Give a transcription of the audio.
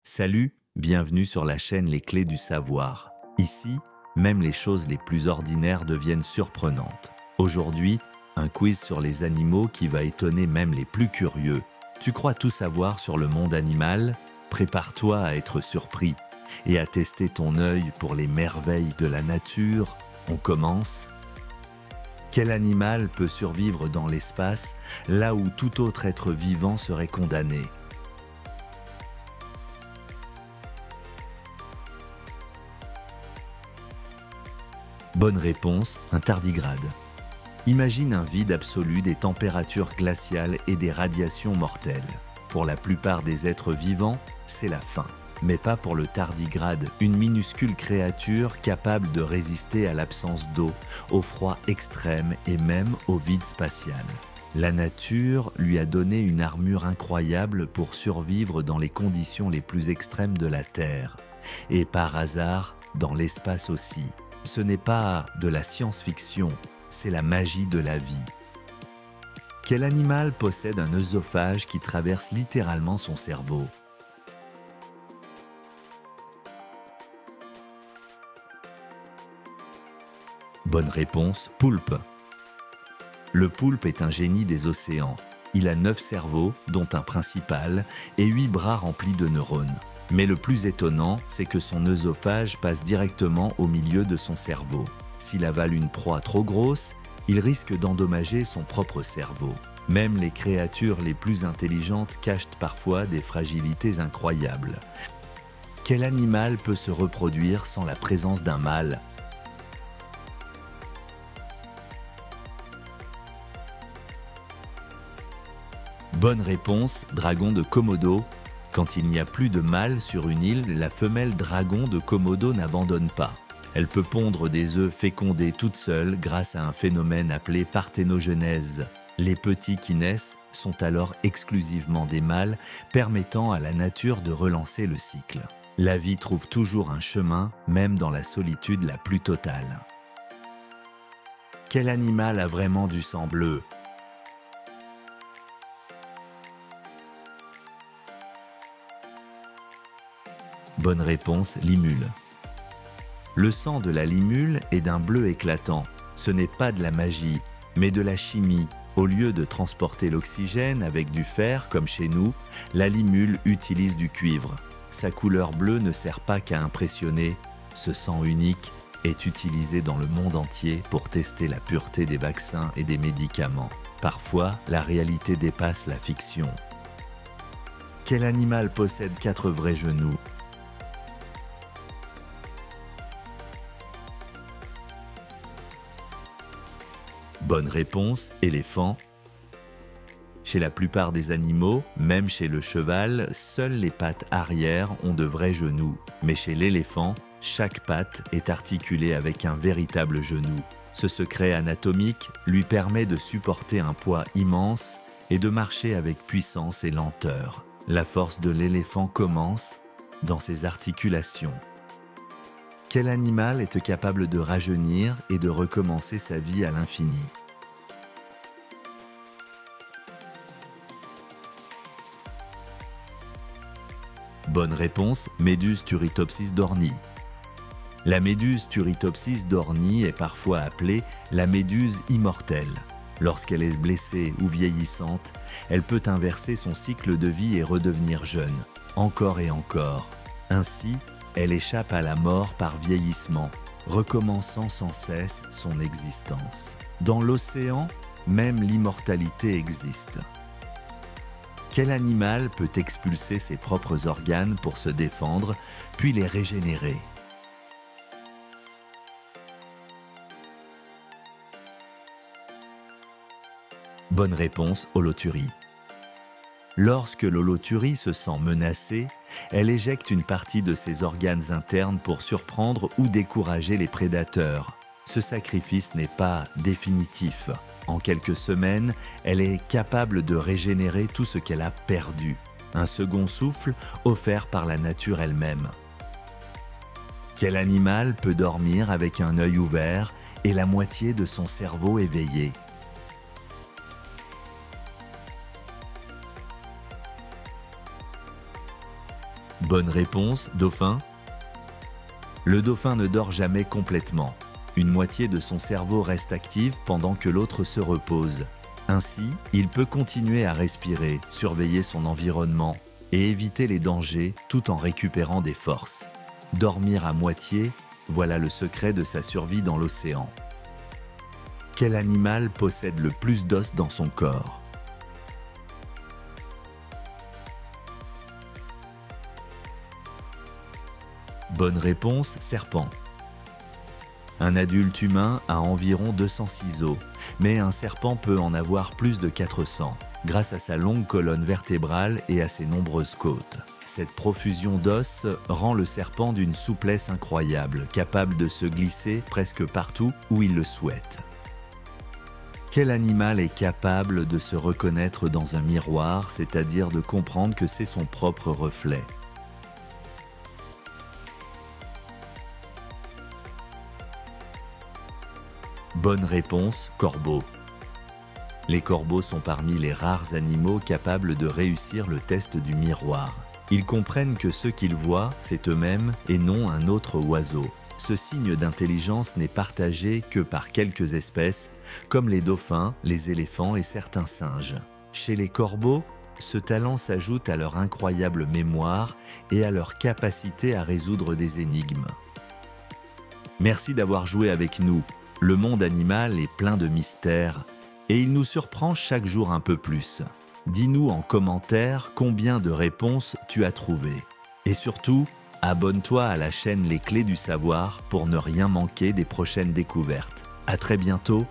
Salut, bienvenue sur la chaîne Les Clés du Savoir. Ici, même les choses les plus ordinaires deviennent surprenantes. Aujourd'hui, un quiz sur les animaux qui va étonner même les plus curieux. Tu crois tout savoir sur le monde animal? Prépare-toi à être surpris et à tester ton œil pour les merveilles de la nature. On commence. Quel animal peut survivre dans l'espace là où tout autre être vivant serait condamné? Bonne réponse, un tardigrade. Imagine un vide absolu, des températures glaciales et des radiations mortelles. Pour la plupart des êtres vivants, c'est la fin. Mais pas pour le tardigrade, une minuscule créature capable de résister à l'absence d'eau, au froid extrême et même au vide spatial. La nature lui a donné une armure incroyable pour survivre dans les conditions les plus extrêmes de la Terre. Et par hasard, dans l'espace aussi. Ce n'est pas de la science-fiction, c'est la magie de la vie. Quel animal possède un œsophage qui traverse littéralement son cerveau? Bonne réponse, poulpe. Le poulpe est un génie des océans. Il a 9 cerveaux, dont un principal, et 8 bras remplis de neurones. Mais le plus étonnant, c'est que son œsophage passe directement au milieu de son cerveau. S'il avale une proie trop grosse, il risque d'endommager son propre cerveau. Même les créatures les plus intelligentes cachent parfois des fragilités incroyables. Quel animal peut se reproduire sans la présence d'un mâle? Bonne réponse, dragon de Komodo. Quand il n'y a plus de mâle sur une île, la femelle dragon de Komodo n'abandonne pas. Elle peut pondre des œufs fécondés toute seule grâce à un phénomène appelé parthénogenèse. Les petits qui naissent sont alors exclusivement des mâles, permettant à la nature de relancer le cycle. La vie trouve toujours un chemin, même dans la solitude la plus totale. Quel animal a vraiment du sang bleu? Bonne réponse, limule. Le sang de la limule est d'un bleu éclatant. Ce n'est pas de la magie, mais de la chimie. Au lieu de transporter l'oxygène avec du fer, comme chez nous, la limule utilise du cuivre. Sa couleur bleue ne sert pas qu'à impressionner. Ce sang unique est utilisé dans le monde entier pour tester la pureté des vaccins et des médicaments. Parfois, la réalité dépasse la fiction. Quel animal possède 4 vrais genoux? Bonne réponse, éléphant. Chez la plupart des animaux, même chez le cheval, seules les pattes arrière ont de vrais genoux. Mais chez l'éléphant, chaque patte est articulée avec un véritable genou. Ce secret anatomique lui permet de supporter un poids immense et de marcher avec puissance et lenteur. La force de l'éléphant commence dans ses articulations. Quel animal est capable de rajeunir et de recommencer sa vie à l'infini? Bonne réponse, Méduse turritopsis d'Orny. La méduse turritopsis d'Orny est parfois appelée la méduse immortelle. Lorsqu'elle est blessée ou vieillissante, elle peut inverser son cycle de vie et redevenir jeune, encore et encore. Ainsi, elle échappe à la mort par vieillissement, recommençant sans cesse son existence. Dans l'océan, même l'immortalité existe. Quel animal peut expulser ses propres organes pour se défendre, puis les régénérer? Bonne réponse, holothurie. Lorsque l'holothurie se sent menacée, elle éjecte une partie de ses organes internes pour surprendre ou décourager les prédateurs. Ce sacrifice n'est pas définitif. En quelques semaines, elle est capable de régénérer tout ce qu'elle a perdu. Un second souffle offert par la nature elle-même. Quel animal peut dormir avec un œil ouvert et la moitié de son cerveau éveillé? Bonne réponse, dauphin. Le dauphin ne dort jamais complètement. Une moitié de son cerveau reste active pendant que l'autre se repose. Ainsi, il peut continuer à respirer, surveiller son environnement et éviter les dangers tout en récupérant des forces. Dormir à moitié, voilà le secret de sa survie dans l'océan. Quel animal possède le plus d'os dans son corps? Bonne réponse, serpent. Un adulte humain a environ 206 os, mais un serpent peut en avoir plus de 400, grâce à sa longue colonne vertébrale et à ses nombreuses côtes. Cette profusion d'os rend le serpent d'une souplesse incroyable, capable de se glisser presque partout où il le souhaite. Quel animal est capable de se reconnaître dans un miroir, c'est-à-dire de comprendre que c'est son propre reflet? Bonne réponse, corbeau. Les corbeaux sont parmi les rares animaux capables de réussir le test du miroir. Ils comprennent que ce qu'ils voient, c'est eux-mêmes et non un autre oiseau. Ce signe d'intelligence n'est partagé que par quelques espèces, comme les dauphins, les éléphants et certains singes. Chez les corbeaux, ce talent s'ajoute à leur incroyable mémoire et à leur capacité à résoudre des énigmes. Merci d'avoir joué avec nous. Le monde animal est plein de mystères et il nous surprend chaque jour un peu plus. Dis-nous en commentaire combien de réponses tu as trouvées. Et surtout, abonne-toi à la chaîne Les Clés du Savoir pour ne rien manquer des prochaines découvertes. À très bientôt